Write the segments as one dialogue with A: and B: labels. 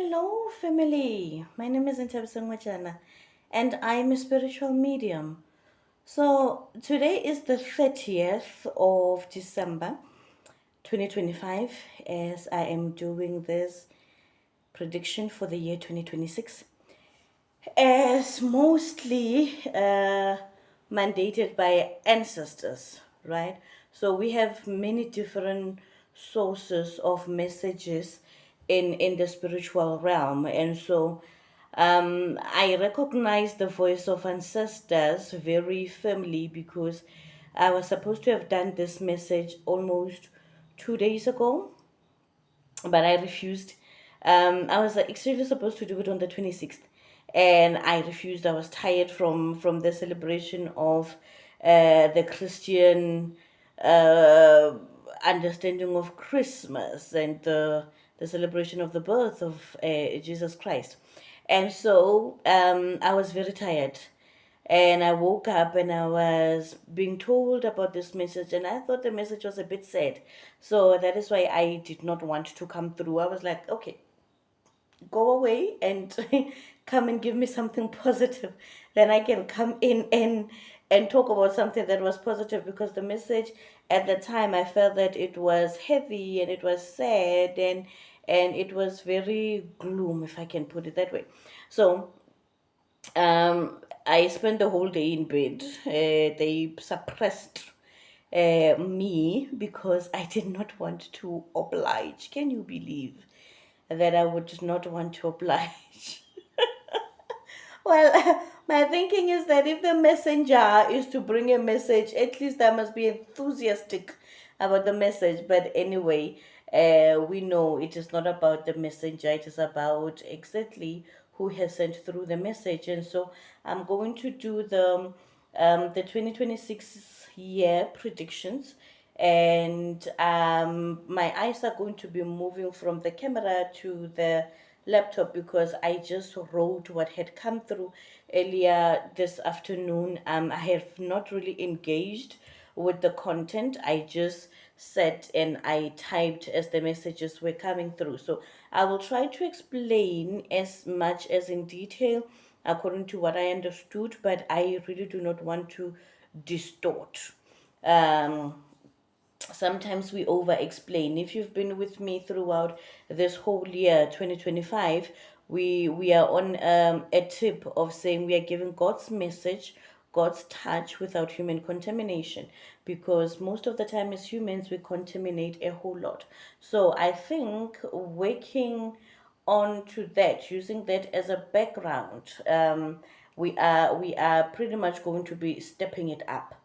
A: Hello, family. My name is Ntabisangwachana, and I'm a spiritual medium. So, today is the 30th of December 2025, as I am doing this prediction for the year 2026, as mostly mandated by ancestors, right? So, we have many different sources of messages in the spiritual realm, and so I recognize the voice of ancestors very firmly because I was supposed to have done this message almost 2 days ago, but I refused. I was actually supposed to do it on the 26th, and I refused. I was tired from the celebration of the Christian uh, understanding of Christmas and the celebration of the birth of Jesus Christ. And so I was very tired. And I woke up and I was being told about this message, and I thought the message was a bit sad. So that is why I did not want to come through. I was like, okay, go away and come and give me something positive. Then I can come in and talk about something that was positive, because the message at the time I felt that it was heavy and it was sad and it was very gloom, if I can put it that way. So I spent the whole day in bed. They suppressed me because I did not want to oblige. Can you believe that I would not want to oblige? Well, my thinking is that if the messenger is to bring a message, at least I must be enthusiastic about the message. But anyway, we know it is not about the messenger, it is about exactly who has sent through the message. And so I'm going to do the 2026 year predictions, and my eyes are going to be moving from the camera to the laptop because I just wrote what had come through earlier this afternoon. I have not really engaged with the content. I just sat and I typed as the messages were coming through. So I will try to explain as much as in detail according to what I understood, but I really do not want to distort. Um, Sometimes we over explain. If you've been with me throughout this whole year 2025, we are on a tip of saying we are giving God's message, God's touch without human contamination, because most of the time as humans we contaminate a whole lot. So I think working on to that, using that as a background, we are pretty much going to be stepping it up,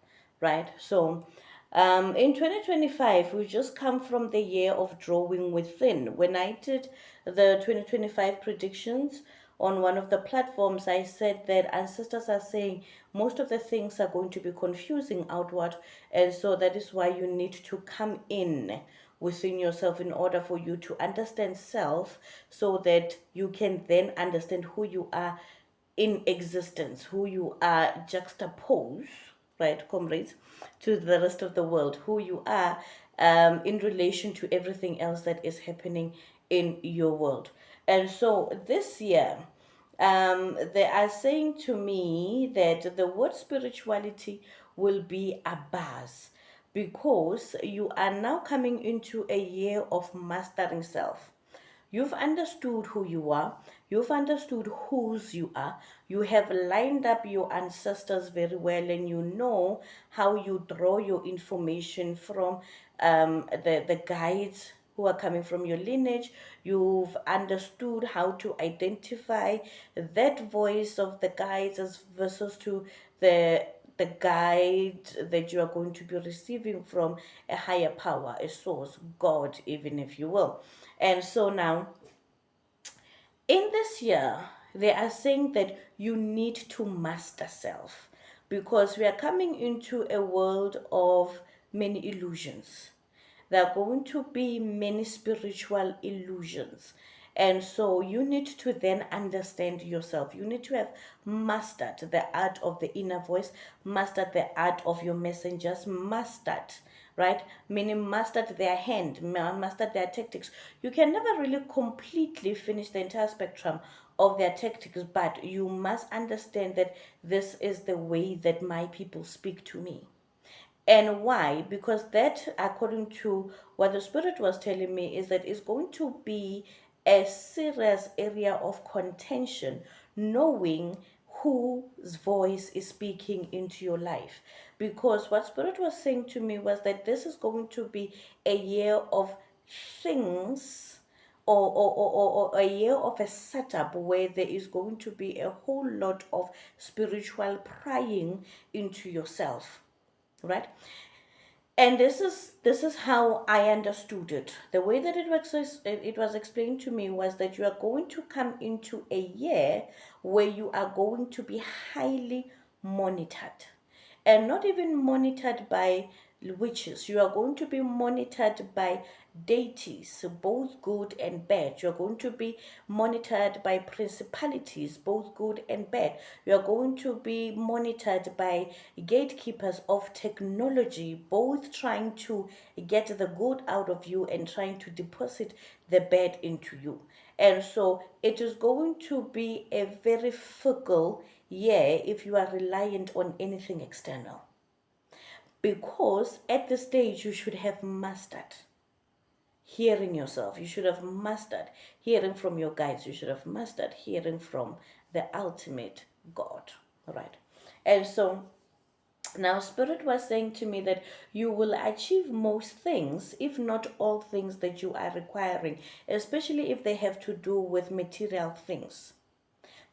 A: right? So in 2025, we just come from the year of drawing within. When I did the 2025 predictions on one of the platforms, I said that ancestors are saying most of the things are going to be confusing outward, and so that is why you need to come in within yourself in order for you to understand self, so that you can then understand who you are in existence, who you are juxtaposed, right, comrades, to the rest of the world, who you are in relation to everything else that is happening in your world. And so this year, they are saying to me that the word spirituality will be a buzz, because you are now coming into a year of mastering self. You've understood who you are. You've understood whose you are. You have lined up your ancestors very well, and you know how you draw your information from the guides who are coming from your lineage. You've understood how to identify that voice of the guides as versus to the guide that you are going to be receiving from a higher power, a source, God, even if you will. And so now, in this year, they are saying that you need to master self, because we are coming into a world of many illusions. There are going to be many spiritual illusions. And so you need to then understand yourself. You need to have mastered the art of the inner voice, mastered the art of your messengers, mastered, right? Meaning mastered their hand, mastered their tactics. You can never really completely finish the entire spectrum of their tactics, but you must understand that this is the way that my people speak to me. And why? Because that, according to what the Spirit was telling me, is that it's going to be a serious area of contention, knowing whose voice is speaking into your life. Because what Spirit was saying to me was that this is going to be a year of things, or a year of a setup where there is going to be a whole lot of spiritual prying into yourself, right? And this is how I understood it. The way that it works is, it was explained to me was that you are going to come into a year where you are going to be highly monitored, and not even monitored by witches. You are going to be monitored by deities, both good and bad. You're going to be monitored by principalities, both good and bad. You're going to be monitored by gatekeepers of technology, both trying to get the good out of you and trying to deposit the bad into you. And so it is going to be a very fickle year if you are reliant on anything external. Because at this stage, you should have mastered hearing yourself. You should have mastered hearing from your guides. You should have mastered hearing from the ultimate God. Right. And so now, Spirit was saying to me that you will achieve most things, if not all things that you are requiring, especially if they have to do with material things.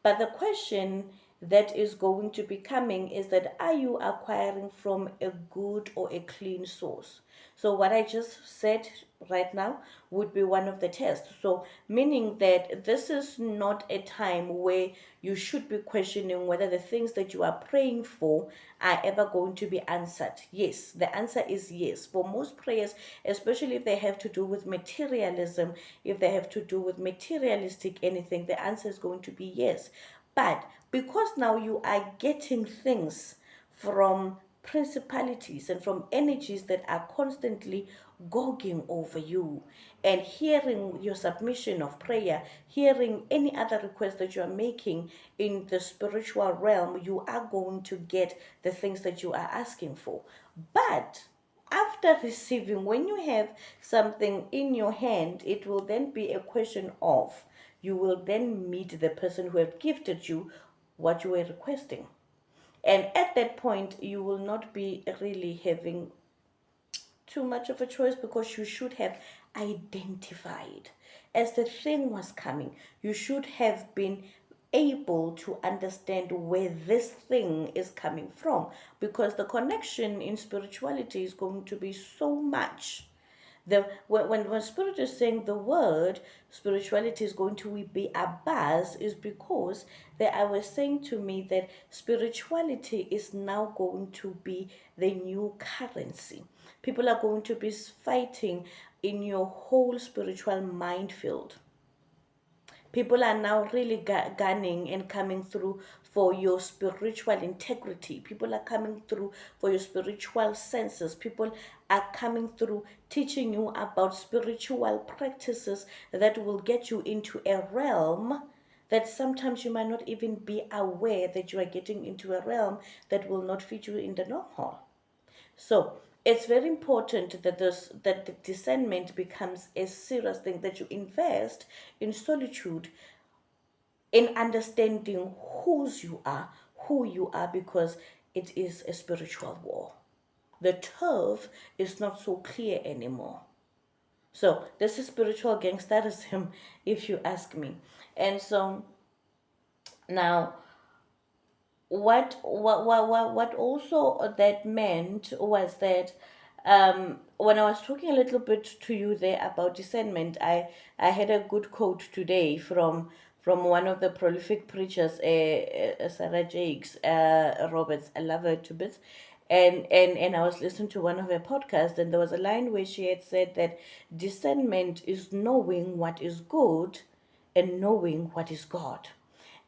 A: But the question that is going to be coming is that, are you acquiring from a good or a clean source? So what I just said right now would be one of the tests. So meaning that this is not a time where you should be questioning whether the things that you are praying for are ever going to be answered. Yes, the answer is yes. For most prayers, especially if they have to do with materialism, if they have to do with materialistic anything, the answer is going to be yes. But because now you are getting things from principalities and from energies that are constantly gogging over you, and hearing your submission of prayer, hearing any other request that you are making in the spiritual realm, you are going to get the things that you are asking for. But after receiving, when you have something in your hand, it will then be a question of, you will then meet the person who have gifted you what you were requesting. And at that point, you will not be really having too much of a choice, because you should have identified as the thing was coming. You should have been able to understand where this thing is coming from, because the connection in spirituality is going to be so much. When Spirit is saying the word spirituality is going to be a buzz, is because that I was saying to me that spirituality is now going to be the new currency. People are going to be fighting in your whole spiritual minefield. People are now really gunning and coming through for your spiritual integrity. People are coming through for your spiritual senses. People are coming through teaching you about spiritual practices that will get you into a realm that sometimes you might not even be aware that you are getting into a realm that will not fit you in the normal. So it's very important that the discernment becomes a serious thing, that you invest in solitude, in understanding who you are, because it is a spiritual war. The turf is not so clear anymore. So this is spiritual gangsterism, if you ask me. And so now, what also that meant was that, when I was talking a little bit to you there about discernment, I had a good quote today from one of the prolific preachers, Sarah Jakes Roberts. I love her to bits. And I was listening to one of her podcasts, and there was a line where she had said that discernment is knowing what is good and knowing what is God.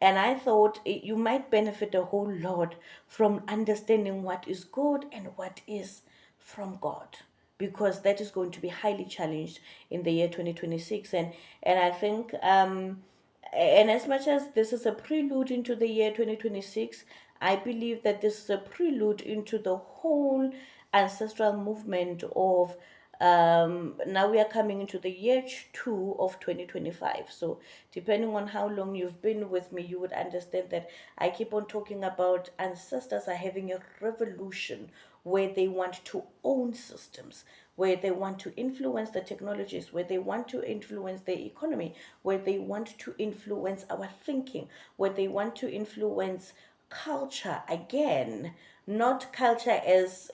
A: And I thought, you might benefit a whole lot from understanding what is good and what is from God. because that is going to be highly challenged in the year 2026. And I think and as much as this is a prelude into the year 2026, I believe that this is a prelude into the whole ancestral movement of now we are coming into the year two of 2025. So, depending on how long you've been with me, you would understand that I keep on talking about ancestors are having a revolution where they want to own systems, where they want to influence the technologies, where they want to influence the economy, where they want to influence our thinking, where they want to influence culture again, not culture as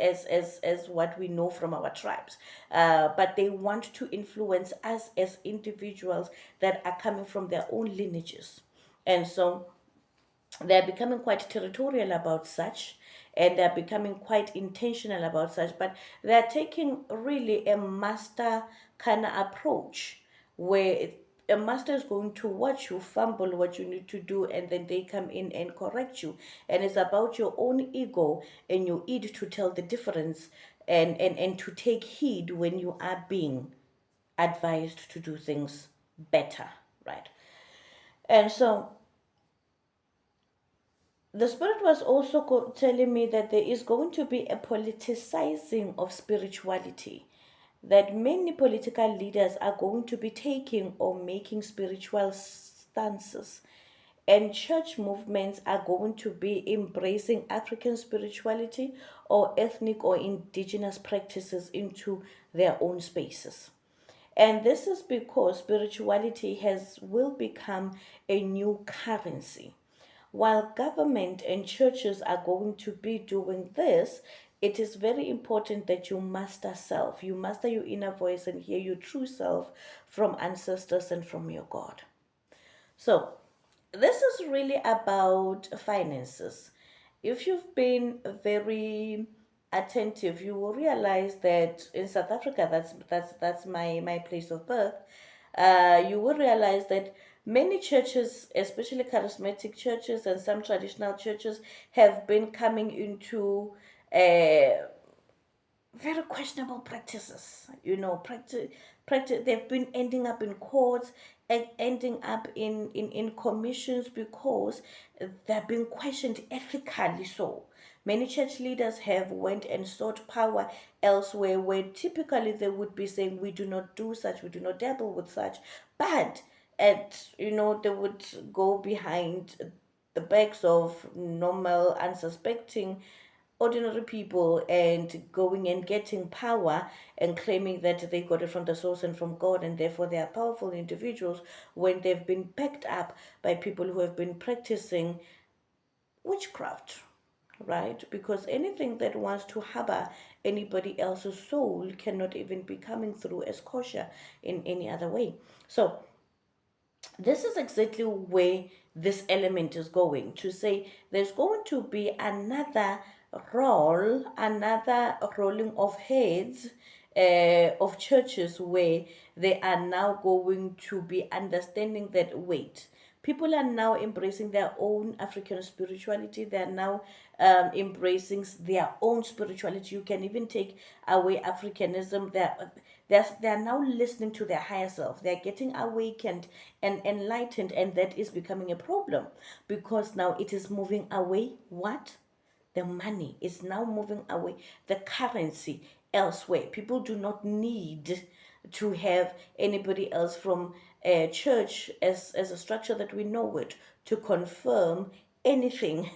A: what we know from our tribes, but they want to influence us as individuals that are coming from their own lineages. And so they're becoming quite territorial about such, and they're becoming quite intentional about such, but they're taking really a master kind of approach where a master is going to watch you fumble what you need to do, and then they come in and correct you. And it's about your own ego and your id to tell the difference, and to take heed when you are being advised to do things better, right? And so the Spirit was also telling me that there is going to be a politicizing of spirituality, that many political leaders are going to be taking or making spiritual stances. And church movements are going to be embracing African spirituality or ethnic or indigenous practices into their own spaces. And this is because spirituality has will become a new currency. While government and churches are going to be doing this, it is very important that you master self. You master your inner voice and hear your true self from ancestors and from your God. So, this is really about finances. If you've been very attentive, you will realize that in South Africa, that's my place of birth. You will realize that many churches, especially charismatic churches and some traditional churches, have been coming into uh, very questionable practices. Practice. They've been ending up in courts and ending up in commissions because they're being questioned ethically. So many church leaders have went and sought power elsewhere, where typically they would be saying, "We do not do such. We do not dabble with such," but they would go behind the backs of normal, unsuspecting ordinary people and going and getting power and claiming that they got it from the source and from God, and therefore they are powerful individuals, when they've been backed up by people who have been practicing witchcraft, right? Because anything that wants to harbor anybody else's soul cannot even be coming through as kosher in any other way. So this is exactly where this element is going to say there's going to be another rolling of heads of churches, where they are now going to be understanding that, wait, people are now embracing their own African spirituality. They are now embracing their own spirituality. You can even take away Africanism. They're now listening to their higher self. They're getting awakened and enlightened, and that is becoming a problem, because now it is moving away. What? The money is now moving away, the currency elsewhere. People do not need to have anybody else from a church as a structure that we know it to confirm anything,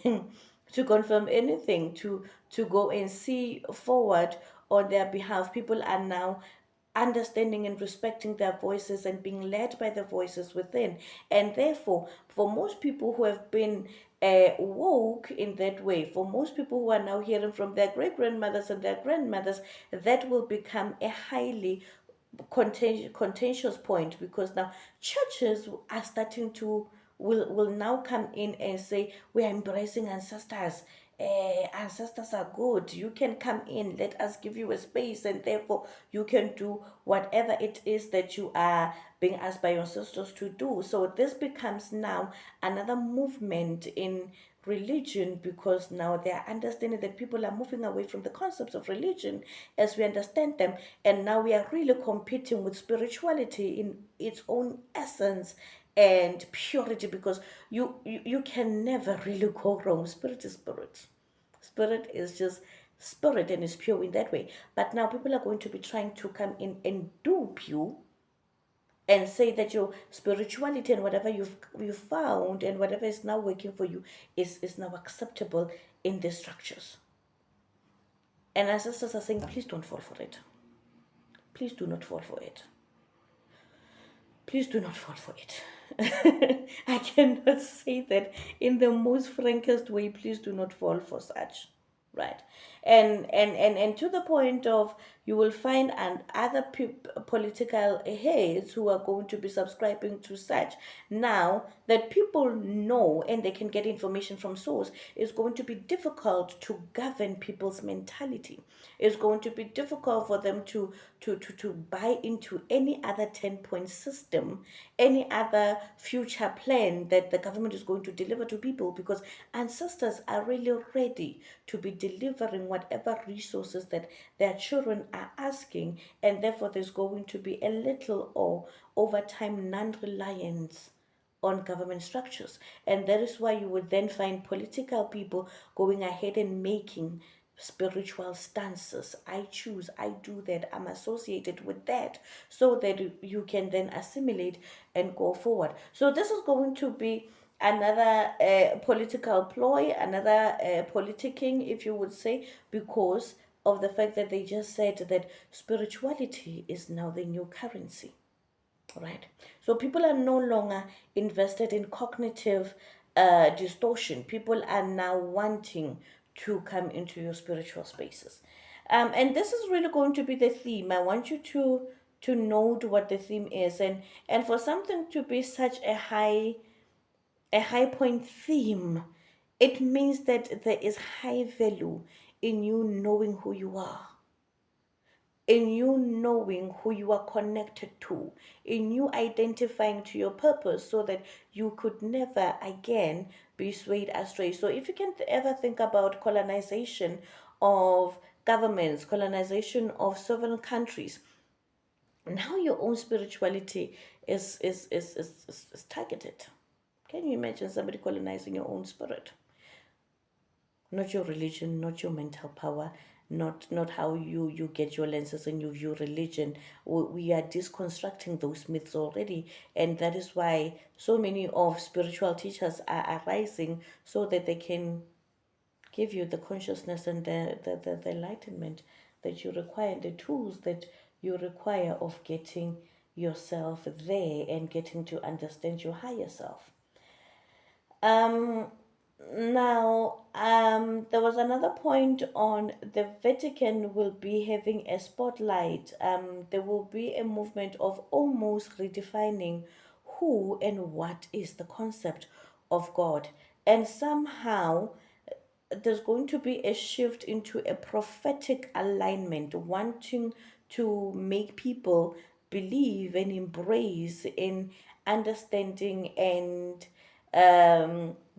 A: to confirm anything, to go and see forward on their behalf. People are now understanding and respecting their voices and being led by the voices within. And therefore, for most people who have been woke in that way, for most people who are now hearing from their great grandmothers and their grandmothers, that will become a highly contentious point, because now churches are starting to will now come in and say, we are embracing ancestors, ancestors are good. You can come in, let us give you a space, and therefore you can do whatever it is that you are being asked by your ancestors to do. So this becomes now another movement in religion, because now they are understanding that people are moving away from the concepts of religion as we understand them, and now we are really competing with spirituality in its own essence and purity, because you can never really go wrong. Spirit is spirit. Spirit is just spirit and is pure in that way. But now people are going to be trying to come in and dupe you and say that your spirituality and whatever you've found and whatever is now working for you is now acceptable in the structures. And ancestors are saying, please don't fall for it. Please do not fall for it. Please do not fall for it. I cannot say that in the most frankest way. Please do not fall for such, right? And to the point of, you will find and other political heads who are going to be subscribing to such. Now that people know and they can get information from source, it's going to be difficult to govern people's mentality. It's going to be difficult for them to buy into any other 10-point system, any other future plan that the government is going to deliver to people, because ancestors are really ready to be delivering whatever resources that their children are asking, and therefore there's going to be a little or over time non-reliance on government structures. And that is why you would then find political people going ahead and making spiritual stances. I choose, I do that, I'm associated with that, so that you can then assimilate and go forward. So this is going to be another political ploy, another politicking, if you would say, because of the fact that they just said that spirituality is now the new currency. Right. So people are no longer invested in cognitive distortion. People are now wanting to come into your spiritual spaces. And this is really going to be the theme. I want you to note what the theme is, and for something to be such a high point theme, it means that there is high value in you knowing who you are, in you knowing who you are connected to, in you identifying to your purpose, so that you could never again be swayed astray. So, if you can ever think about colonization of governments, colonization of sovereign countries, now your own spirituality is targeted. Can you imagine somebody colonizing your own spirit? Not your religion, not your mental power, not how you get your lenses and you view religion. We are deconstructing those myths already, and that is why so many of spiritual teachers are arising, so that they can give you the consciousness and the enlightenment that you require, and the tools that you require of getting yourself there and getting to understand your higher self. um Now, there was another point on the Vatican will be having a spotlight. There will be a movement of almost redefining who and what is the concept of God. And somehow there's going to be a shift into a prophetic alignment, wanting to make people believe and embrace in understanding and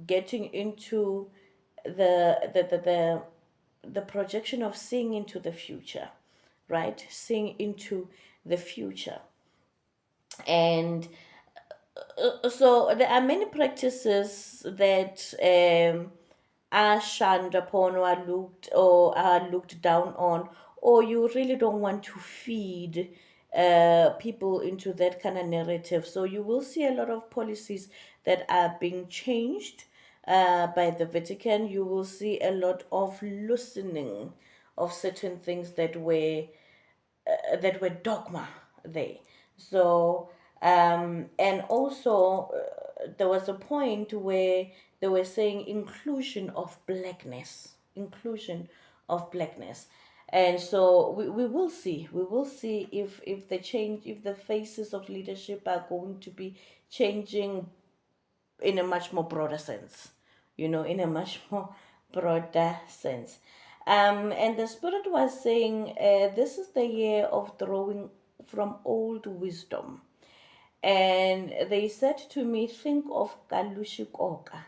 A: getting into the projection of seeing into the future, right? Seeing into the future. And so there are many practices that are shunned upon, or are looked down on, or you really don't want to feed people into that kind of narrative. So you will see a lot of policies that are being changed by the Vatican. You will see a lot of loosening of certain things that were dogma there. So, and also there was a point where they were saying inclusion of blackness. And so we will see if the change, if the faces of leadership are going to be changing in a much more broader sense, in a much more broader sense. And the Spirit was saying, this is the year of drawing from old wisdom. And they said to me, think of Kalushi Koka.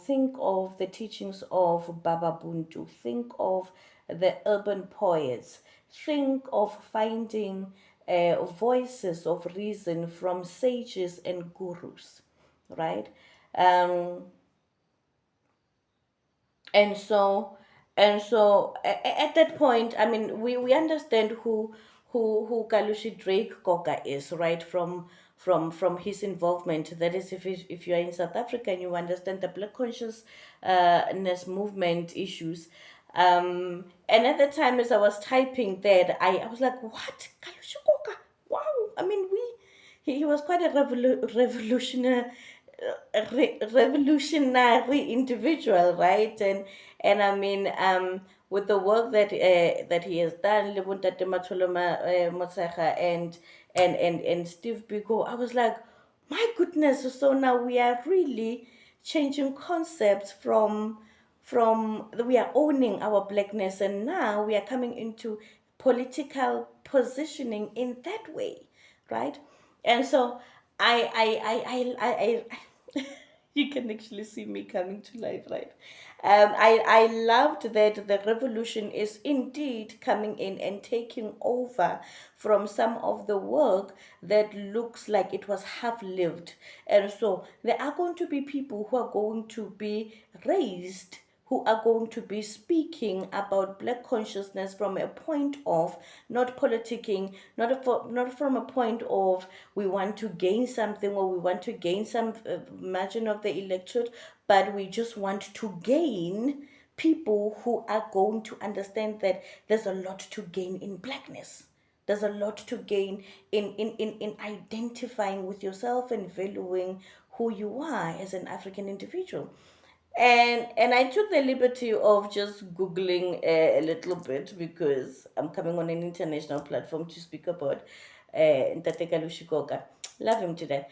A: Think of the teachings of Baba Buntu. Think of the urban poets. Think of finding voices of reason from sages and gurus, right? Um, and so at that point, I mean, we understand who Kalushi Drake Koga is, right? From his involvement. That is, if you are in South Africa and you understand the black consciousness movement issues. And at the time, as I was typing that, I was like, what? Kalushi Koga? Wow. I mean, he was quite a revolutionary individual, right? And I mean, with the work that he has done, Lebuntate Matholoma Motshekga and Steve Biko, I was like, my goodness! So now we are really changing concepts from we are owning our blackness, and now we are coming into political positioning in that way, right? And so I you can actually see me coming to life, right? I loved that the revolution is indeed coming in and taking over from some of the work that looks like it was half lived. And so there are going to be people who are going to be raised, who are going to be speaking about black consciousness from a point of not politicking, not from a point of we want to gain something or we want to gain some margin of the electorate, but we just want to gain people who are going to understand that there's a lot to gain in blackness. There's a lot to gain in identifying with yourself and valuing who you are as an African individual. And I took the liberty of just googling a little bit because I'm coming on an international platform to speak about Ntate Kalushikoka. Love him to death.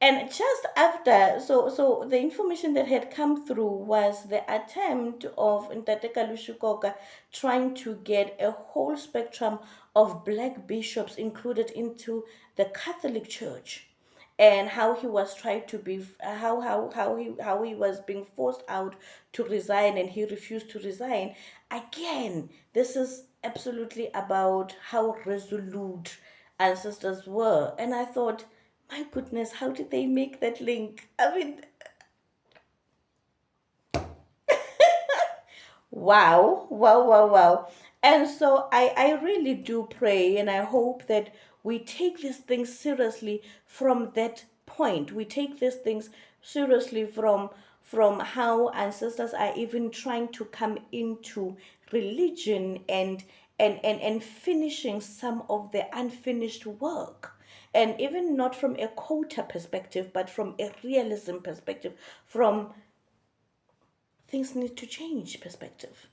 A: And just after, so the information that had come through was the attempt of Ntate Kalushukoka trying to get a whole spectrum of black bishops included into the Catholic Church, and how he was trying to be how he was being forced out to resign, and he refused to resign. Again, this is absolutely about how resolute ancestors were, and I thought, my goodness, how did they make that link? I mean, wow, wow, wow, wow. And so I really do pray and I hope that we take these things seriously from that point. We take these things seriously from how ancestors are even trying to come into religion and finishing some of the unfinished work. And even not from a quota perspective, but from a realism perspective, from things need to change perspective.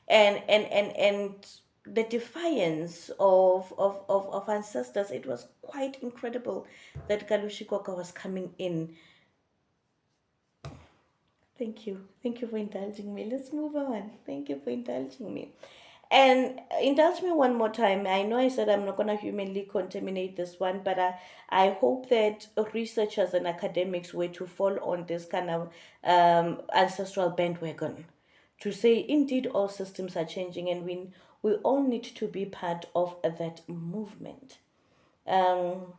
A: And the defiance of ancestors, it was quite incredible that Galushikoka was coming in. Thank you for indulging me. Let's move on. Thank you for indulging me. And indulge me one more time. I know I said I'm not going to humanly contaminate this one, but I hope that researchers and academics were to fall on this kind of ancestral bandwagon to say, indeed, all systems are changing, and we all need to be part of that movement. Um,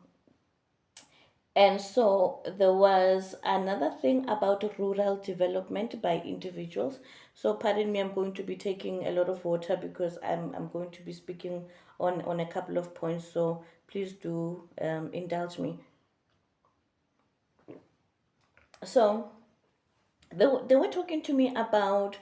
A: and so there was another thing about rural development by individuals. So pardon me, I'm going to be taking a lot of water because I'm going to be speaking on a couple of points. So please do indulge me. So they were talking to me about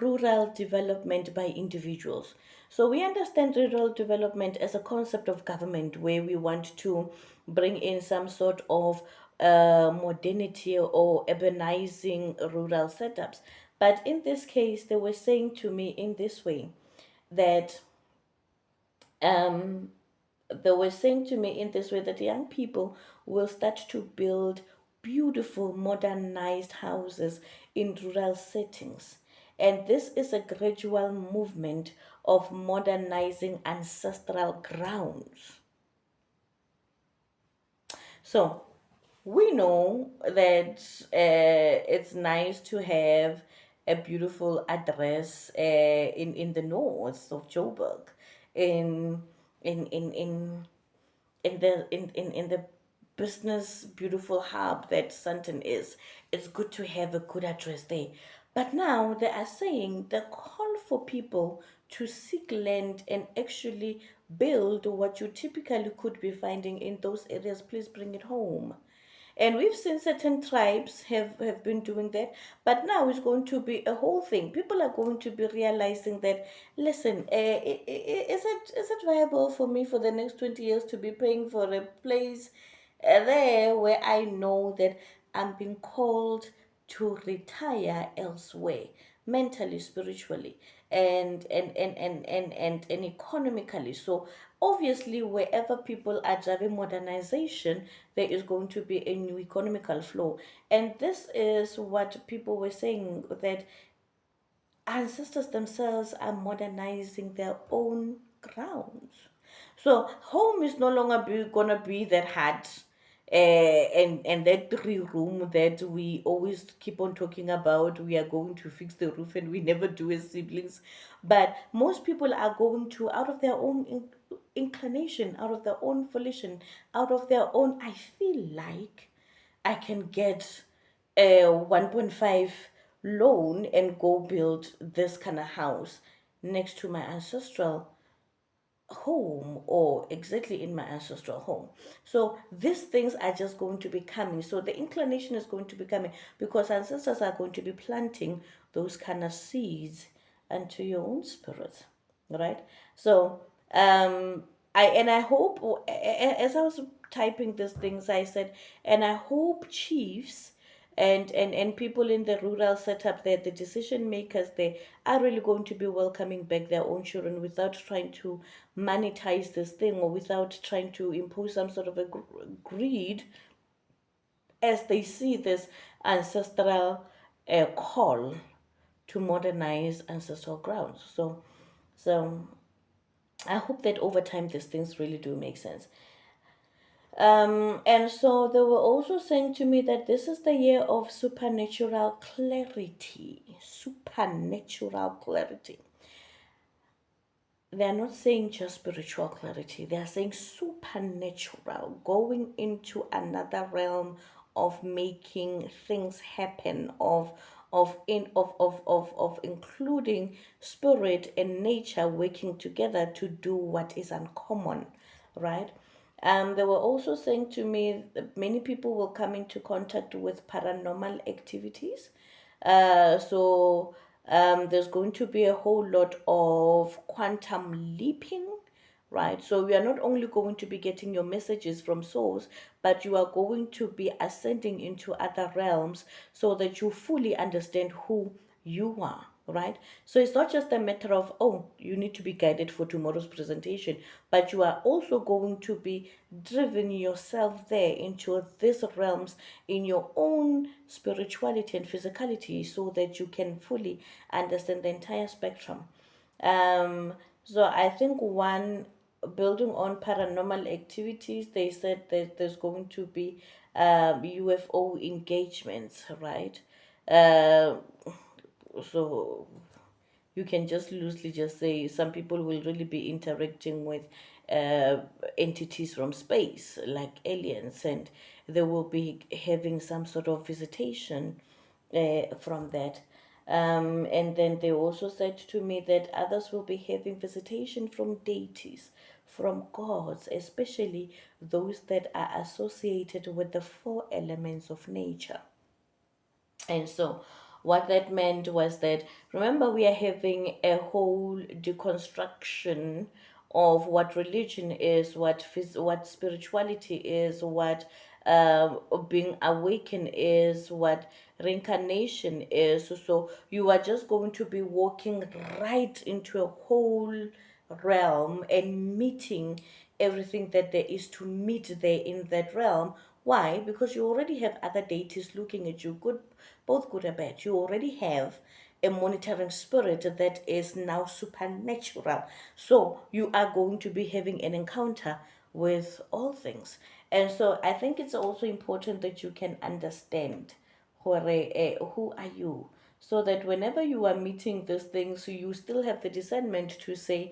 A: rural development by individuals. So we understand rural development as a concept of government where we want to bring in some sort of modernity or urbanizing rural setups. But in this case, they were saying to me in this way that they were saying to me in this way that young people will start to build beautiful modernized houses in rural settings. And this is a gradual movement of modernizing ancestral grounds. So we know that it's nice to have a beautiful address in the north of Joburg, in in in in in the business beautiful hub that Sandton is. It's good to have a good address there. But now they are saying the call for people to seek land and actually build what you typically could be finding in those areas. Please bring it home. And we've seen certain tribes have been doing that, but now it's going to be a whole thing. People are going to be realizing that, listen, is it viable for me for the next 20 years to be paying for a place there where I know that I'm being called to retire elsewhere, mentally, spiritually, and economically. So obviously, wherever people are driving modernization, there is going to be a new economical flow. And this is what people were saying, that ancestors themselves are modernizing their own grounds. So home is no longer gonna be that hut, and that 3 room that we always keep on talking about. We are going to fix the roof, and we never do as siblings. But most people are going to, out of their own inclination, out of their own volition, out of their own. I feel like I can get a 1.5 loan and go build this kind of house next to my ancestral home, or exactly in my ancestral home. So these things are just going to be coming. So the inclination is going to be coming because ancestors are going to be planting those kind of seeds into your own spirit, right? So I hope, as I was typing these things, I said, and I hope chiefs and people in the rural setup there, the decision makers there, are really going to be welcoming back their own children without trying to monetize this thing, or without trying to impose some sort of a greed, as they see this ancestral call to modernize ancestral grounds. So I hope that over time these things really do make sense. And so they were also saying to me that this is the year of supernatural clarity. Supernatural clarity. They are not saying just spiritual clarity, they are saying supernatural, going into another realm of making things happen, of including spirit and nature working together to do what is uncommon, right? They were also saying to me that many people will come into contact with paranormal activities. So there's going to be a whole lot of quantum leaping, right? So we are not only going to be getting your messages from source, but you are going to be ascending into other realms so that you fully understand who you are, right? So it's not just a matter of, oh, you need to be guided for tomorrow's presentation, but you are also going to be driven yourself there into these realms in your own spirituality and physicality, so that you can fully understand the entire spectrum. So I think one, building on paranormal activities, they said that there's going to be UFO engagements, right? Uh, so you can just loosely just say some people will really be interacting with uh, entities from space, like aliens, and they will be having some sort of visitation from that. And then they also said to me that others will be having visitation from deities, from gods, especially those that are associated with the 4 elements of nature. And so, what that meant was that, remember, we are having a whole deconstruction of what religion is, what spirituality is, what being awakened is, what reincarnation is. So you are just going to be walking right into a whole realm and meeting everything that there is to meet there in that realm, Why? Because you already have other deities looking at you, good, both good and bad. You already have a monitoring spirit that is now supernatural. So you are going to be having an encounter with all things. And so I think it's also important that you can understand who are you, so that whenever you are meeting these things, you still have the discernment to say,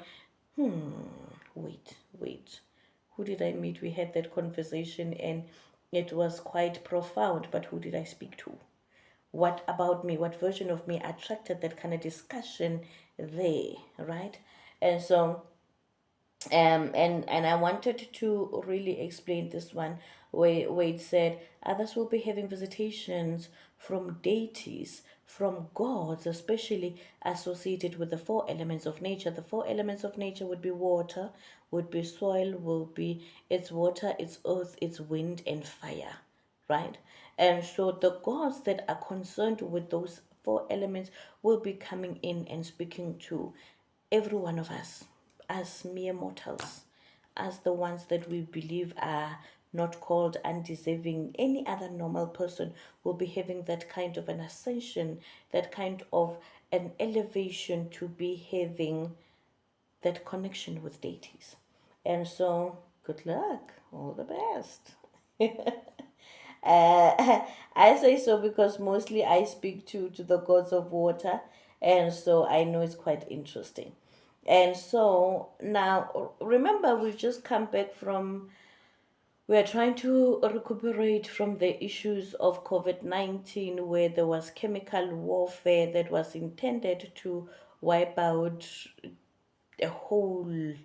A: wait, who did I meet? We had that conversation and it was quite profound, but who did I speak to? What about me? What version of me attracted that kind of discussion there, right? And so and I wanted to really explain this one where it said others will be having visitations from deities, from gods, especially associated with the four elements of nature. The four elements of nature would be water, would be soil, will be its water, its earth, its wind, and fire, right? And so the gods that are concerned with those four elements will be coming in and speaking to every one of us as mere mortals, as the ones that we believe are not called undeserving. Any other normal person will be having that kind of an ascension, that kind of an elevation to be having that connection with deities. And so, good luck, all the best. I say so because mostly I speak to the gods of water, and so I know it's quite interesting. And so now, remember, we've just come back from, we are trying to recuperate from the issues of COVID-19, where there was chemical warfare that was intended to wipe out a whole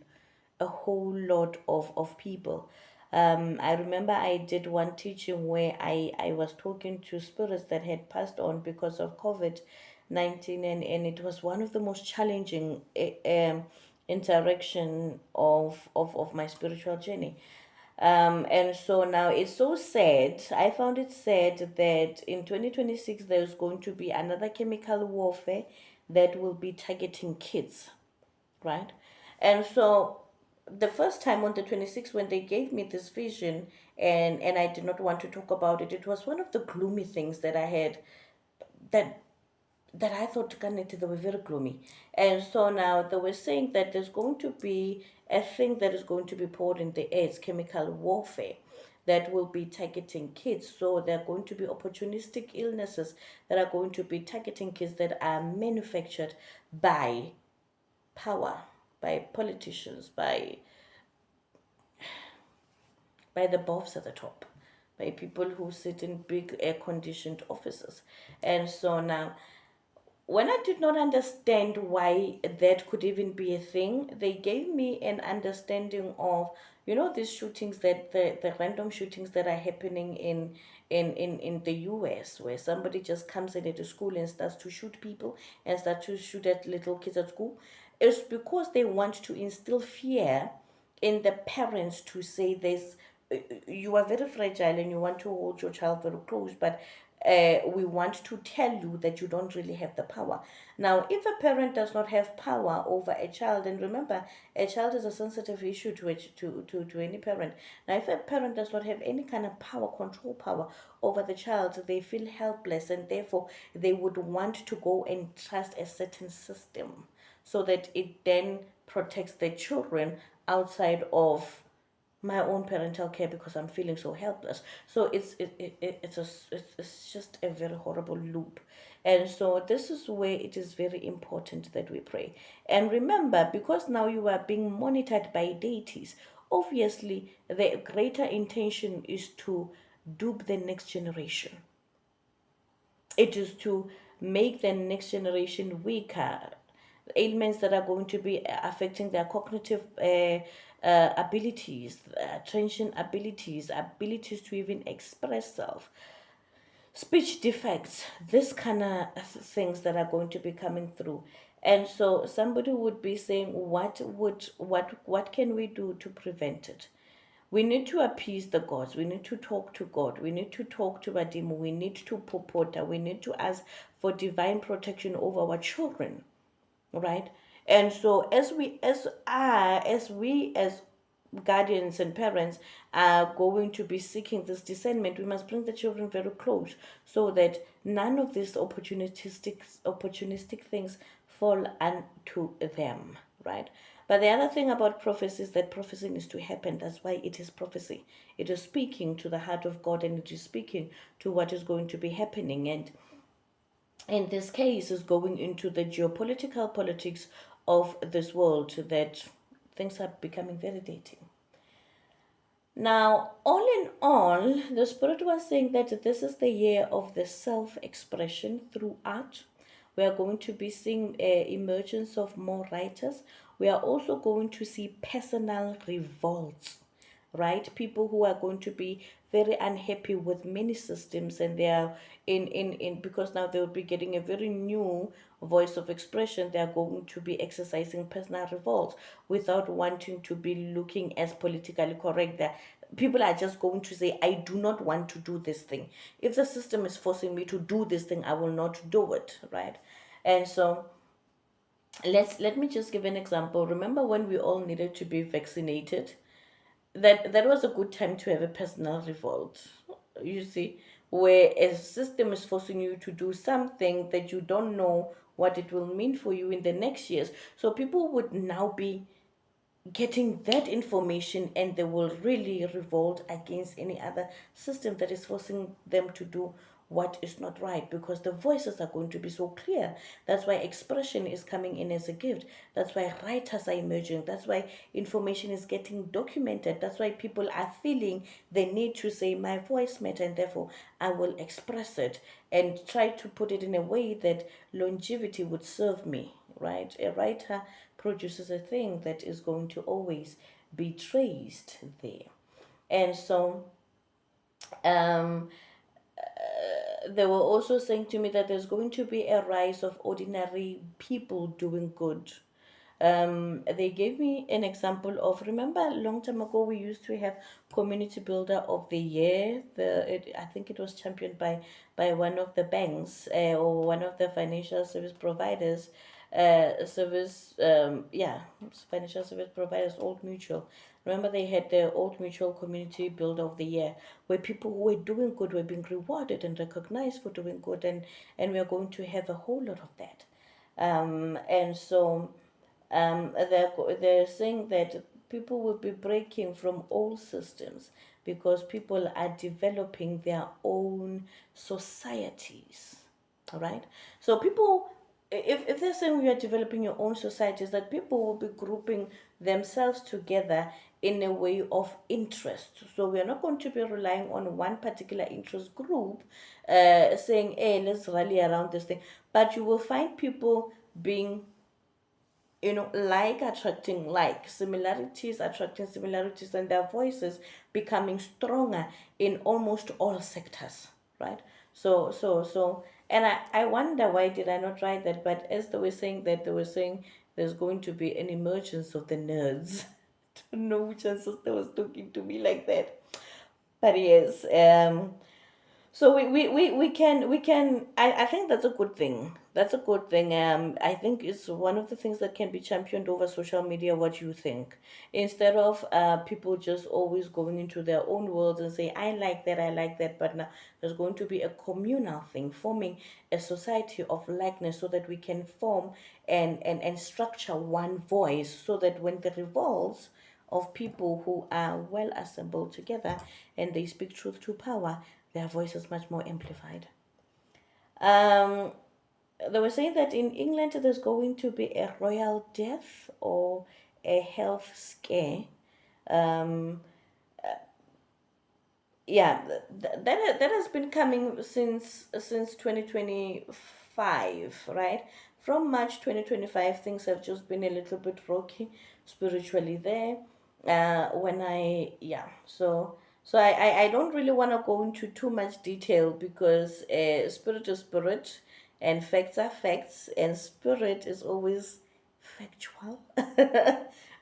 A: a whole lot of people. I remember I did one teaching where I was talking to spirits that had passed on because of COVID-19, and it was one of the most challenging interaction of my spiritual journey. And so now it's so sad. I found it sad that in 2026 there's going to be another chemical warfare that will be targeting kids, right? And so the first time on the 26th when they gave me this vision, and I did not want to talk about it, it was one of the gloomy things that I had, that that I thought Ganete, they were very gloomy. And so now they were saying that there's going to be a thing that is going to be poured in the air. It's chemical warfare that will be targeting kids. So there are going to be opportunistic illnesses that are going to be targeting kids that are manufactured by power, by politicians, by the buffs at the top, by people who sit in big air conditioned offices. And so now, when I did not understand why that could even be a thing, they gave me an understanding of, these shootings, that the random shootings that are happening in the US, where somebody just comes in at a school and starts to shoot people and starts to shoot at little kids at school. It's because they want to instill fear in the parents, to say this: you are very fragile and you want to hold your child very close, but we want to tell you that you don't really have the power. Now, if a parent does not have power over a child, and remember, a child is a sensitive issue to any parent. Now, if a parent does not have any kind of power, control power over the child, they feel helpless, and therefore they would want to go and trust a certain system, so that it then protects the children outside of my own parental care, because I'm feeling so helpless. So it's just a very horrible loop. And so this is where it is very important that we pray. And remember, because now you are being monitored by deities, obviously the greater intention is to dupe the next generation. It is to make the next generation weaker, ailments that are going to be affecting their cognitive abilities, attention abilities, abilities to even express self, speech defects, this kind of things that are going to be coming through. And so somebody would be saying, what can we do to prevent it? We need to appease the gods. We need to talk to God. We need to talk to Badimu. We need to popota. We need to ask for divine protection over our children, right? And so as we as guardians and parents are going to be seeking this discernment, we must bring the children very close so that none of these opportunistic things fall unto them, right? But the other thing about prophecy is that prophecy needs to happen. That's why it is prophecy. It is speaking to the heart of God, and it is speaking to what is going to be happening. And in this case, is going into the geopolitical politics of this world, that things are becoming very dating. Now, all in all, the Spirit was saying that this is the year of the self expression through art. We are going to be seeing emergence of more writers. We are also going to see personal revolts, right? People who are going to be very unhappy with many systems, and they are in because now they will be getting a very new voice of expression. They are going to be exercising personal revolts without wanting to be looking as politically correct. That people are just going to say, I do not want to do this thing. If the system is forcing me to do this thing, I will not do it, right? And so let me just give an example. Remember when we all needed to be vaccinated? That was a good time to have a personal revolt, you see, where a system is forcing you to do something that you don't know what it will mean for you in the next years. So people would now be getting that information, and they will really revolt against any other system that is forcing them to do what is not right, because the voices are going to be so clear. That's why expression is coming in as a gift. That's why writers are emerging. That's why information is getting documented. That's why people are feeling the need to say, my voice matters, and therefore I will express it and try to put it in a way that longevity would serve me, right? A writer produces a thing that is going to always be traced there. And so um, they were also saying to me that there's going to be a rise of ordinary people doing good. They gave me an example of, remember a long time ago we used to have community builder of the year. I think it was championed by one of the banks, or one of the financial service providers, financial service providers, Old Mutual. Remember they had the Old Mutual Community Builder of the Year, where people who were doing good were being rewarded and recognized for doing good, and we are going to have a whole lot of that. And so they're saying that people will be breaking from old systems because people are developing their own societies. All right. So people, if they're saying you are developing your own societies, that people will be grouping themselves together in a way of interest. So we are not going to be relying on one particular interest group, saying, hey, let's rally around this thing. But you will find people being, like attracting like, similarities attracting similarities, and their voices becoming stronger in almost all sectors, right? So and I wonder, why did I not write that? But as they were saying that, they were saying there's going to be an emergence of the nerds. I don't know which ancestor was talking to me like that, but yes. So we can I think that's a good thing. That's a good thing. I think it's one of the things that can be championed over social media. What you think, instead of people just always going into their own worlds and say, I like that, but now there's going to be a communal thing, forming a society of likeness, so that we can form and structure one voice, so that when the revolts of people who are well assembled together and they speak truth to power, their voice is much more amplified. Um, they were saying that in England there's going to be a royal death or a health scare. Um, yeah, that has been coming since 2025, right? From March 2025, things have just been a little bit rocky spiritually there. When I yeah so I don't really want to go into too much detail, because spirit is spirit, and facts are facts, and spirit is always factual.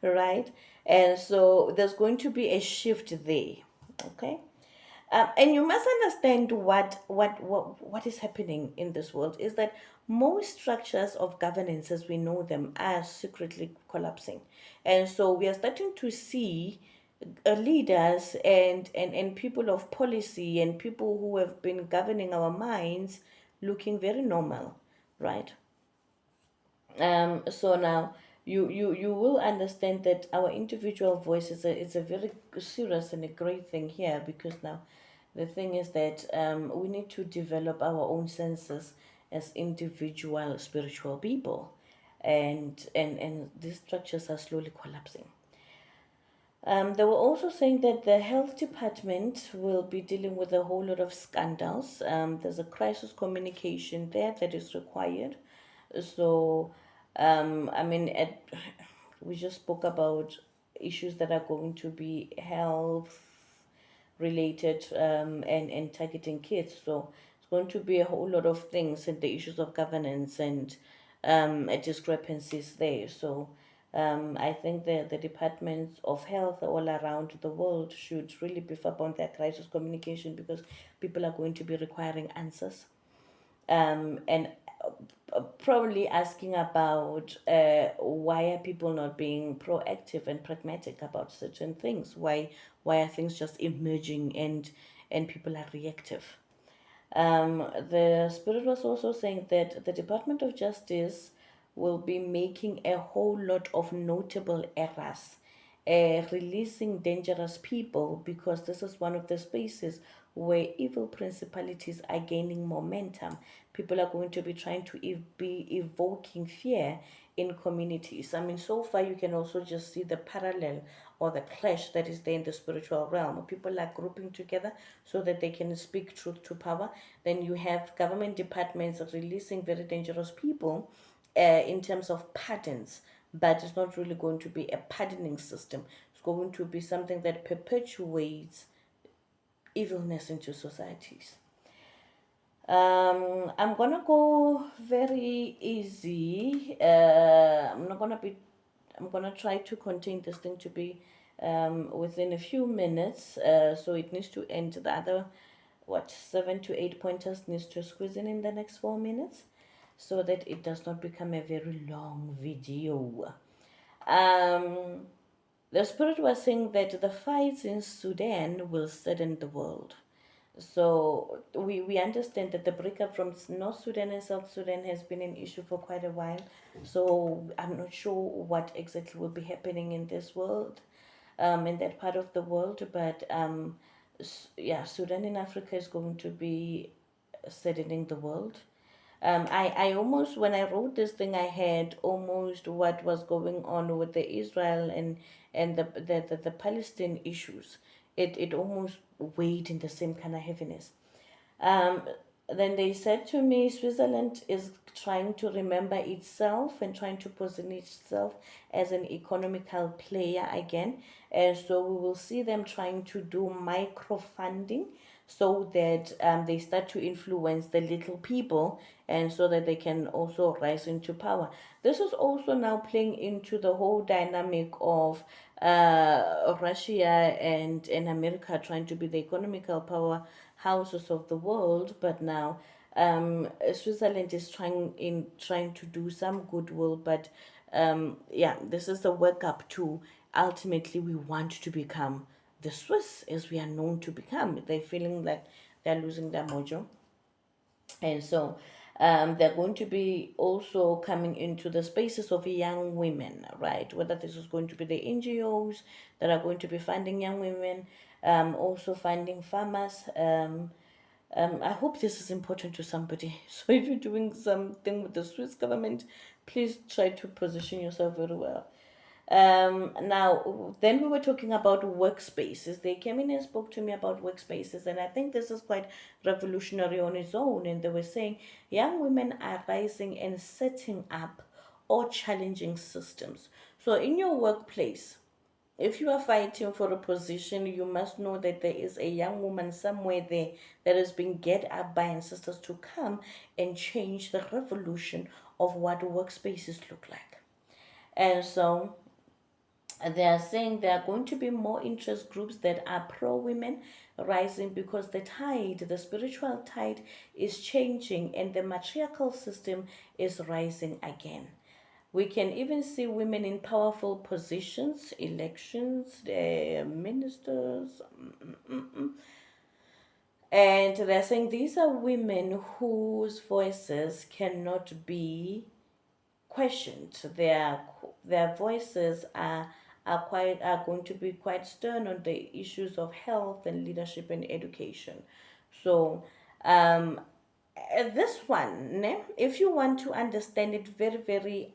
A: Right? And so there's going to be a shift there. Okay. And you must understand what is happening in this world is that most structures of governance as we know them are secretly collapsing. And so we are starting to see, leaders and people of policy and people who have been governing our minds looking very normal, right? So now you will understand that our individual voice is a very serious and a great thing here, because now the thing is that we need to develop our own senses as individual spiritual people, and these structures are slowly collapsing. They were also saying that the health department will be dealing with a whole lot of scandals. There's a crisis communication there that is required. So, I mean, we just spoke about issues that are going to be health related, and targeting kids. So it's going to be a whole lot of things, and the issues of governance and discrepancies there. So I think the departments of health all around the world should really beef up on their crisis communication, because people are going to be requiring answers, and probably asking about why are people not being proactive and pragmatic about certain things? Why are things just emerging and people are reactive? The spirit was also saying that the Department of Justice will be making a whole lot of notable errors, releasing dangerous people, because this is one of the spaces where evil principalities are gaining momentum. People are going to be trying to be evoking fear in communities. I mean, so far you can also just see the parallel or the clash that is there in the spiritual realm. People are grouping together so that they can speak truth to power. Then you have government departments releasing very dangerous people in terms of patterns, but it's not really going to be a pardoning system. It's going to be something that perpetuates evilness into societies. I'm gonna go very easy. I'm gonna try to contain this thing to be within a few minutes. So it needs to end. The other, what, 7 to 8 pointers needs to squeeze in the next 4 minutes, so that it does not become a very long video. Um, the spirit was saying that the fights in Sudan will sadden the world. So we understand that the breakup from North Sudan and South Sudan has been an issue for quite a while. So I'm not sure what exactly will be happening in this world, in that part of the world. But yeah, Sudan in Africa is going to be saddening the world. I almost, when I wrote this thing, I had almost what was going on with the Israel and the Palestine issues. It almost weighed in the same kind of heaviness. Um, then they said to me, Switzerland is trying to remember itself and trying to position itself as an economical player again. And so we will see them trying to do micro funding, so that they start to influence the little people, and so that they can also rise into power. This is also now playing into the whole dynamic of Russia and America trying to be the economical power houses of the world, but now Switzerland is trying to do some goodwill, but yeah, this is the work up to ultimately we want to become the Swiss as we are known to become. They're feeling like they're losing their mojo, and so they're going to be also coming into the spaces of young women, right? Whether this is going to be the NGOs that are going to be funding young women, also funding farmers. I hope this is important to somebody. So if you're doing something with the Swiss government, please try to position yourself very well. Now, then we were talking about workspaces. They came in and spoke to me about workspaces, and I think this is quite revolutionary on its own. And they were saying young women are rising and setting up or challenging systems. So, in your workplace, if you are fighting for a position, you must know that there is a young woman somewhere there that has been get up by ancestors to come and change the revolution of what workspaces look like. And so they are saying there are going to be more interest groups that are pro women rising, because the spiritual tide is changing, and the matriarchal system is rising again. We can even see women in powerful positions, elections, ministers, and they're saying these are women whose voices cannot be questioned. Their voices are going to be quite stern on the issues of health and leadership and education. So um, this one, ne, if you want to understand it very, very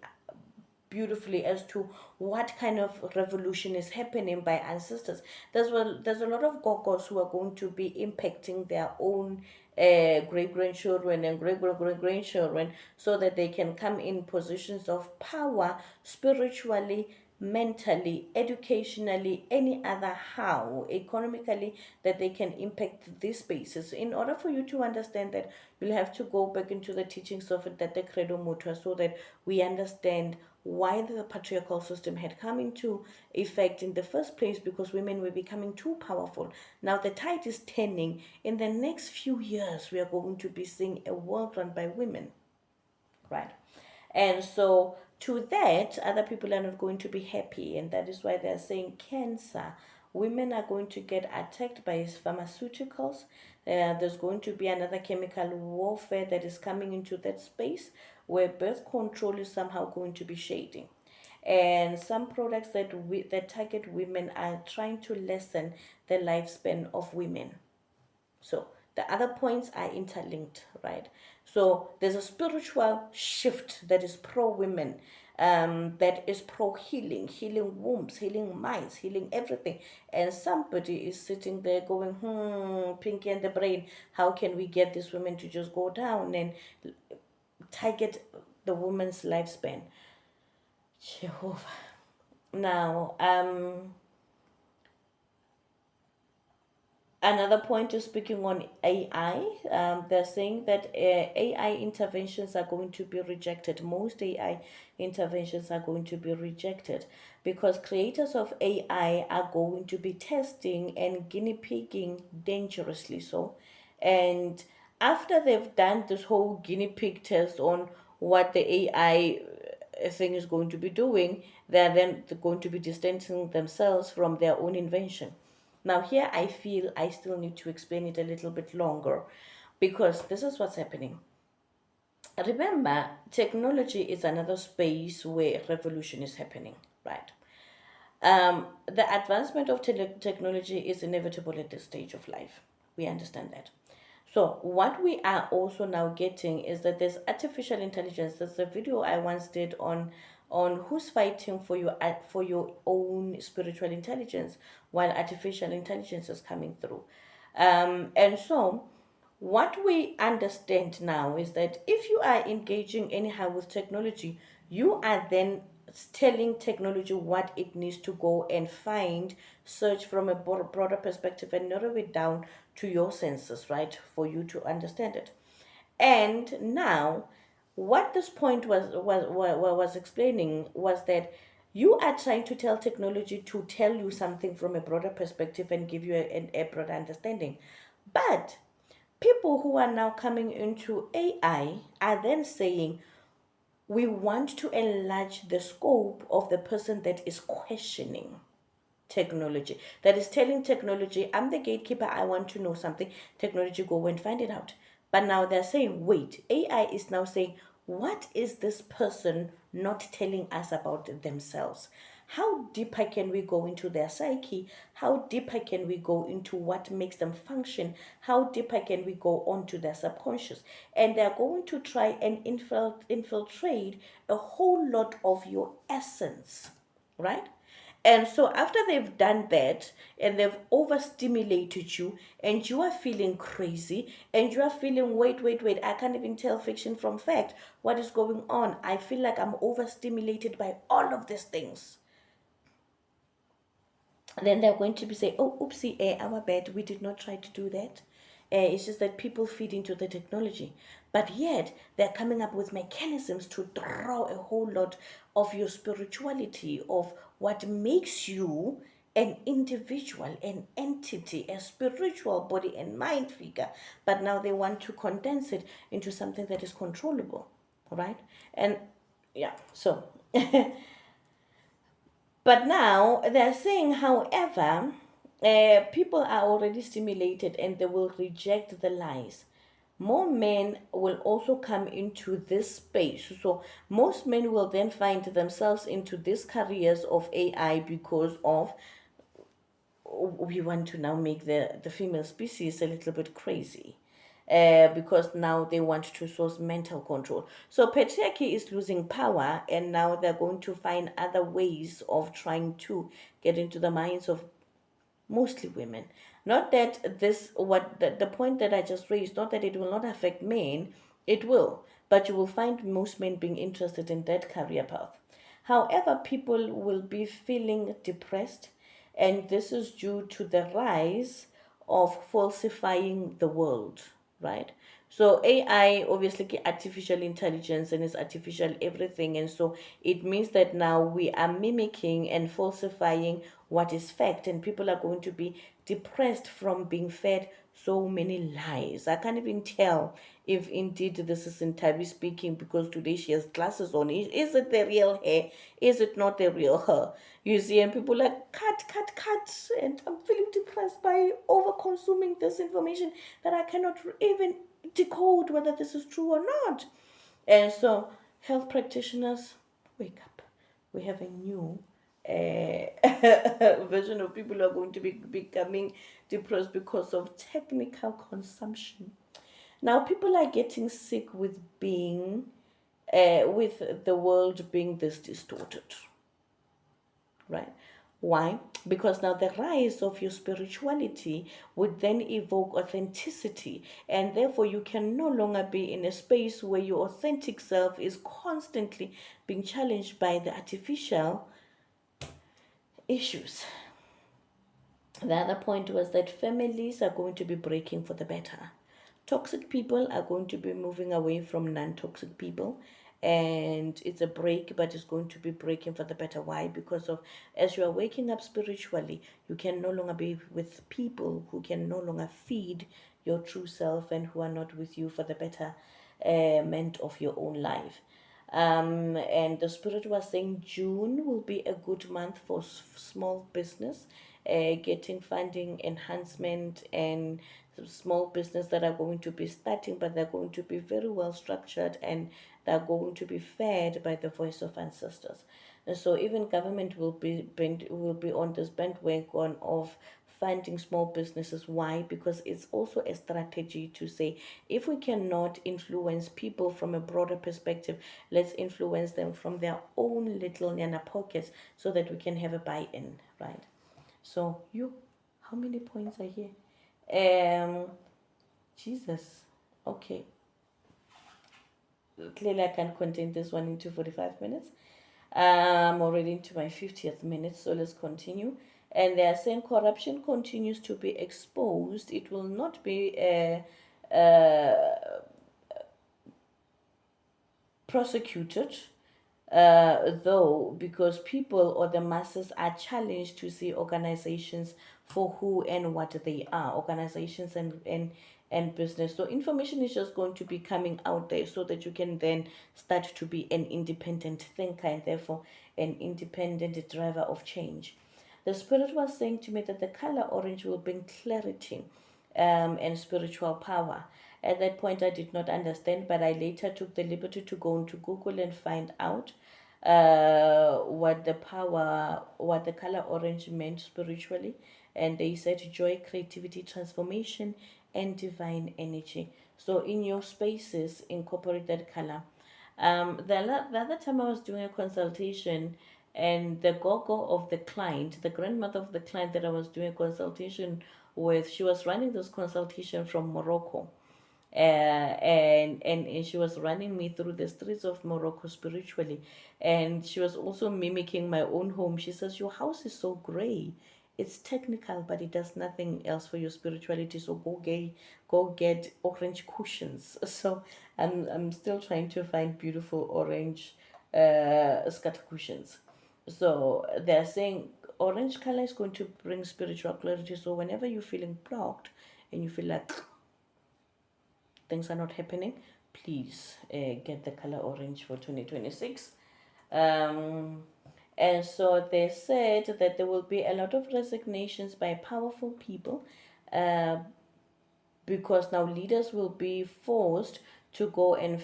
A: beautifully as to what kind of revolution is happening by ancestors. There's a lot of gogos who are going to be impacting their own great grandchildren and great grandchildren so that they can come in positions of power spiritually, mentally, educationally, any other how, economically, that they can impact these spaces. In order for you to understand that, you'll have to go back into the teachings of the Credo Mutua so that we understand why the patriarchal system had come into effect in the first place, because women were becoming too powerful. Now the tide is turning. In the next few years, we are going to be seeing a world run by women, right? And so, to that, other people are not going to be happy, and that is why they're saying cancer. Women are going to get attacked by pharmaceuticals. There's going to be another chemical warfare that is coming into that space where birth control is somehow going to be shading. And some products that target women are trying to lessen the lifespan of women. So the other points are interlinked, right? So there's a spiritual shift that is pro women, that is pro healing, healing wombs, healing minds, healing everything. And somebody is sitting there going, Pinky and the brain, how can we get these women to just go down and target the woman's lifespan? Jehovah. Now, another point is speaking on AI. They're saying that AI interventions are going to be rejected. Most AI interventions are going to be rejected because creators of AI are going to be testing and guinea pigging dangerously so. And after they've done this whole guinea pig test on what the AI thing is going to be doing, they're then going to be distancing themselves from their own invention. Now, here I feel I still need to explain it a little bit longer because this is what's happening. Remember, technology is another space where revolution is happening, right? The advancement of technology is inevitable at this stage of life. We understand that. So, what we are also now getting is that there's artificial intelligence. There's a video I once did on who's fighting for your own spiritual intelligence while artificial intelligence is coming through. And so, what we understand now is that if you are engaging anyhow with technology, you are then telling technology what it needs to go and find, search from a broader perspective, and narrow it down to your senses, right? For you to understand it. And now, what this point was explaining was that you are trying to tell technology to tell you something from a broader perspective and give you a broader understanding. But people who are now coming into AI are then saying, we want to enlarge the scope of the person that is questioning technology, that is telling technology, I'm the gatekeeper, I want to know something. Technology, go and find it out. But now they're saying, wait, AI is now saying, what is this person not telling us about themselves? How deeper can we go into their psyche? How deeper can we go into what makes them function? How deeper can we go onto their subconscious? And they're going to try and infiltrate a whole lot of your essence, right? And so after they've done that and they've overstimulated you and you are feeling crazy and you are feeling, wait, I can't even tell fiction from fact. What is going on? I feel like I'm overstimulated by all of these things. And then they're going to be saying, oh, oopsie, our bad, we did not try to do that. It's just that people feed into the technology. But yet, they're coming up with mechanisms to draw a whole lot of your spirituality, of what makes you an individual, an entity, a spiritual body and mind figure. But now they want to condense it into something that is controllable, right? And yeah, so But now they're saying, however, people are already stimulated and they will reject the lies. More men will also come into this space. So most men will then find themselves into these careers of AI because of we want to now make the female species a little bit crazy. Because now they want to source mental control. So patriarchy is losing power, and now they're going to find other ways of trying to get into the minds of mostly women. Not that this, what the point that I just raised, not that it will not affect men, it will, but you will find most men being interested in that career path. However, people will be feeling depressed, and this is due to the rise of falsifying the world, right? So AI, obviously artificial intelligence, and it's artificial everything, and so it means that now we are mimicking and falsifying what is fact, and people are going to be depressed from being fed so many lies. I can't even tell if indeed this is Ntabi speaking, because today she has glasses on. Is it the real hair? Is it not the real her? You see, and people are like, cut, cut, cut. And I'm feeling depressed by over consuming this information that I cannot even decode whether this is true or not. And so, health practitioners, wake up. We have a new version of people who are going to be becoming depressed because of technical consumption. Now, people are getting sick with being, with the world being this distorted, right? Why? Because now the rise of your spirituality would then evoke authenticity, and therefore you can no longer be in a space where your authentic self is constantly being challenged by the artificial issues. The other point was that families are going to be breaking for the better. Toxic people are going to be moving away from non toxic people. And it's a break, but it's going to be breaking for the better. Why? Because of as you are waking up spiritually, you can no longer be with people who can no longer feed your true self and who are not with you for the betterment of your own life. And the spirit was saying June will be a good month for small business, getting funding enhancement, and small business that are going to be starting, but they're going to be very well structured, and they're going to be fed by the voice of ancestors. And so even government will be on this bandwagon of funding small businesses. Why? Because it's also a strategy to say, if we cannot influence people from a broader perspective, let's influence them from their own little nana pockets so that we can have a buy-in, right? So you, how many points are here? Jesus. Okay, clearly I can't contain this one into 45 minutes. I'm already into my 50th minute, so let's continue. And they are saying corruption continues to be exposed. It will not be prosecuted, though, because people or the masses are challenged to see organizations for who and what they are, organizations and business. So information is just going to be coming out there so that you can then start to be an independent thinker and therefore an independent driver of change. The spirit was saying to me that the color orange will bring clarity and spiritual power. At that point, I did not understand, but I later took the liberty to go into Google and find out what the color orange meant spiritually. And they said joy, creativity, transformation, and divine energy. So in your spaces, incorporate that color. The other time I was doing a consultation, and the gogo of the client, the grandmother of the client that I was doing a consultation with, she was running this consultation from Morocco. And she was running me through the streets of Morocco spiritually, and she was also mimicking my own home. She says, your house is so gray, it's technical, but it does nothing else for your spirituality, so go get orange cushions. So I'm still trying to find beautiful orange scatter cushions. So they're saying orange color is going to bring spiritual clarity. So whenever you're feeling blocked and you feel like things are not happening, please get the color orange for 2026. Um, and so they said that there will be a lot of resignations by powerful people, uh, because now leaders will be forced to go and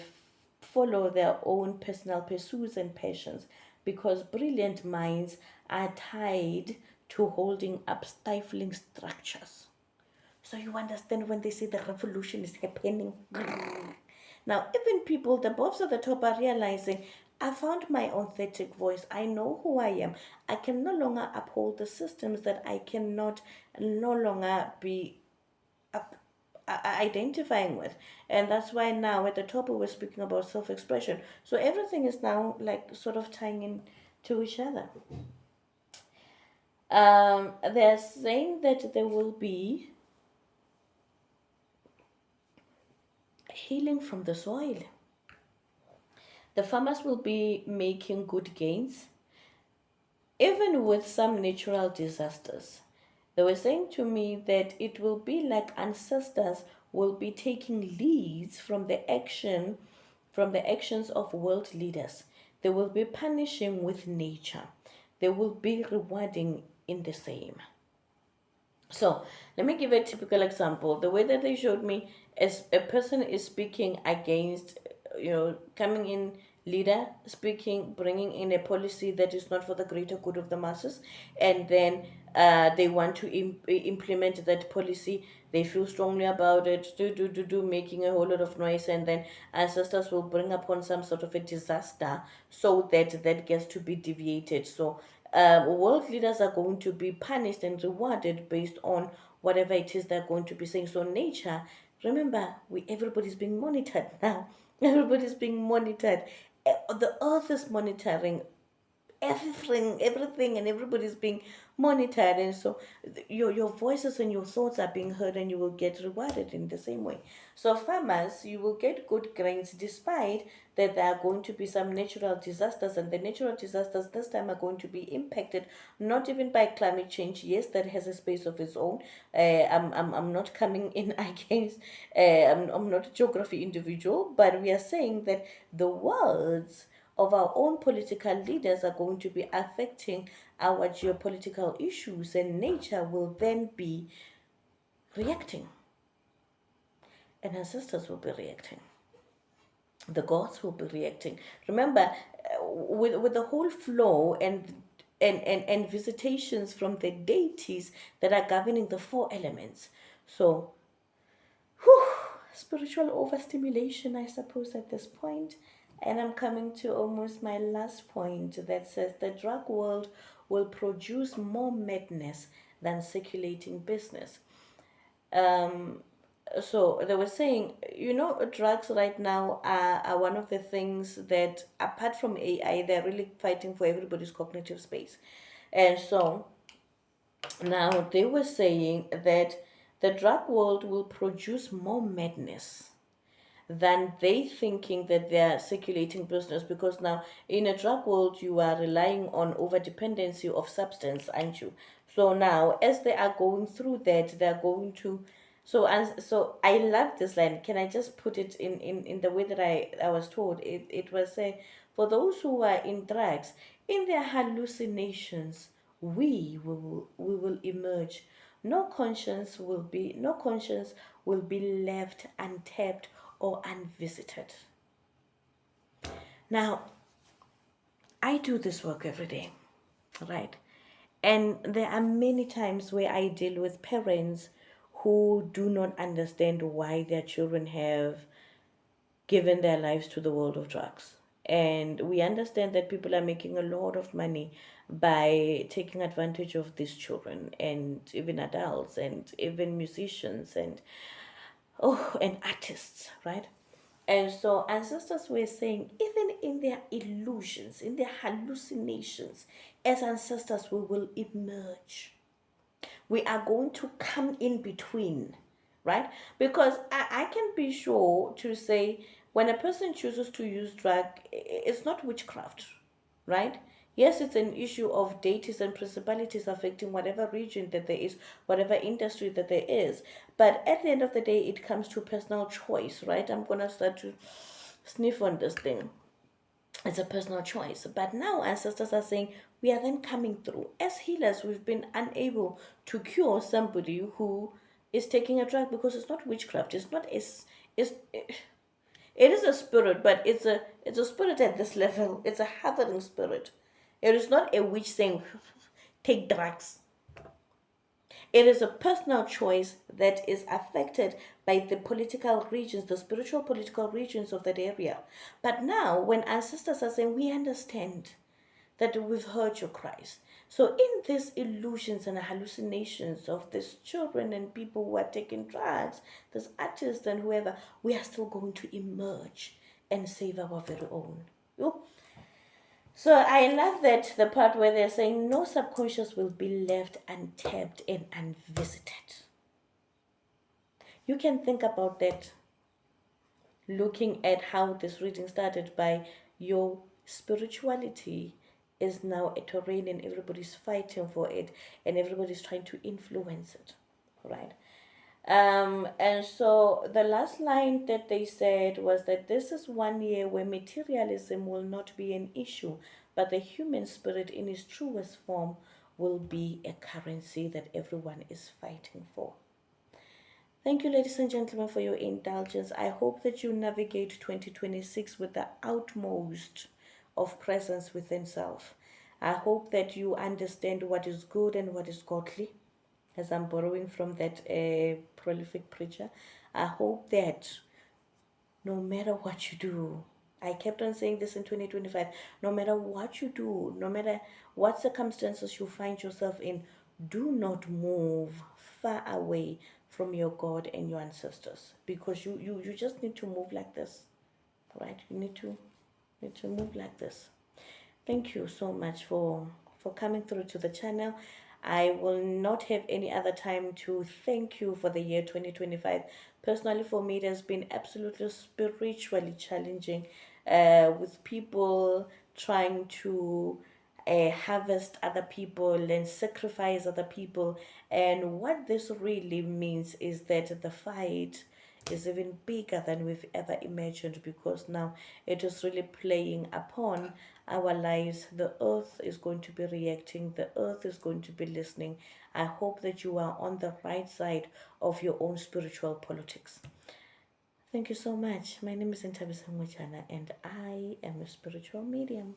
A: follow their own personal pursuits and passions, because brilliant minds are tied to holding up stifling structures. So you understand when they say the revolution is happening. Now, even people, the boss at the top are realizing, I found my authentic voice. I know who I am. I can no longer uphold the systems that I cannot no longer be up, identifying with. And that's why now at the top we were speaking about self-expression. So everything is now like sort of tying in to each other. They're saying that there will be healing from the soil. The farmers will be making good gains, even with some natural disasters. They were saying to me that it will be like ancestors will be taking leads from the actions of world leaders. They will be punishing with nature. They will be rewarding in the same. So let me give a typical example. The way that they showed me is a person is speaking against, coming in leader speaking, bringing in a policy that is not for the greater good of the masses, and then they want to implement that policy. They feel strongly about it, making a whole lot of noise, and then ancestors will bring upon some sort of a disaster so that that gets to be deviated. So world leaders are going to be punished and rewarded based on whatever it is they're going to be saying. So nature, remember, everybody's being monitored now. Everybody's being monitored. The earth is monitoring everything, and everybody's being monitored, and so your voices and your thoughts are being heard, and you will get rewarded in the same way. So farmers, you will get good grains despite that there are going to be some natural disasters, and the natural disasters this time are going to be impacted not even by climate change. Yes, that has a space of its own. I'm not coming in against, I'm not a geography individual, but we are saying that the words of our own political leaders are going to be affecting our geopolitical issues, and nature will then be reacting, and ancestors will be reacting. The gods will be reacting. Remember, with the whole flow and visitations from the deities that are governing the four elements. So whew, spiritual overstimulation, I suppose, at this point. And I'm coming to almost my last point that says the drug world will produce more madness than circulating business. Um, so they were saying, drugs right now are one of the things that, apart from AI, they're really fighting for everybody's cognitive space. And so now they were saying that the drug world will produce more madness than they thinking that they're circulating business, because now in a drug world you are relying on over dependency of substance, aren't you? So now as they are going through that, they're going to, so I love this line. Can I just put it in the way that I was told? It was say, for those who are in drugs, in their hallucinations, we will emerge. No conscience will be left untapped or unvisited. Now, I do this work every day, right? And there are many times where I deal with parents who do not understand why their children have given their lives to the world of drugs. And we understand that people are making a lot of money by taking advantage of these children, and even adults, and even musicians, and artists, right? And so ancestors were saying, even in their illusions, in their hallucinations, as ancestors, we will emerge. We are going to come in between, right? Because I can be sure to say, when a person chooses to use drug, it's not witchcraft, right? Yes, it's an issue of deities and principalities affecting whatever region that there is, whatever industry that there is. But at the end of the day, it comes to personal choice, right? I'm going to start to sniff on this thing. It's a personal choice. But now ancestors are saying we are then coming through. As healers, we've been unable to cure somebody who is taking a drug because it's not witchcraft. It's not it's it is a spirit, but it's a spirit at this level. It's a harboring spirit. It is not a witch saying take drugs. It is a personal choice that is affected by the political regions, the spiritual political regions of that area. But now, when ancestors are saying, we understand that we've heard your cries. So, in these illusions and hallucinations of these children and people who are taking drugs, these artists and whoever, we are still going to emerge and save our very own. Yo. So I love that the part where they're saying no subconscious will be left untapped and unvisited. You can think about that looking at how this reading started by your spirituality is now a terrain and everybody's fighting for it and everybody's trying to influence it, right? And so the last line that they said was that this is one year where materialism will not be an issue, but the human spirit in its truest form will be a currency that everyone is fighting for. Thank you, ladies and gentlemen, for your indulgence. I hope that you navigate 2026 with the utmost of presence within self. I hope that you understand what is good and what is godly, as I'm borrowing from that prolific preacher. I hope that no matter what you do, I kept on saying this in 2025, no matter what you do, no matter what circumstances you find yourself in, do not move far away from your God and your ancestors because you just need to move like this, right? You need to move like this. Thank you so much for coming through to the channel. I will not have any other time to thank you for the year 2025. Personally, for me, it has been absolutely spiritually challenging with people trying to harvest other people and sacrifice other people. And what this really means is that the fight is even bigger than we've ever imagined because now it is really playing upon our lives. The earth is going to be reacting, the earth is going to be listening. I hope that you are on the right side of your own spiritual politics. Thank you so much. My name is Ntabisa Mwachana and I am a spiritual medium.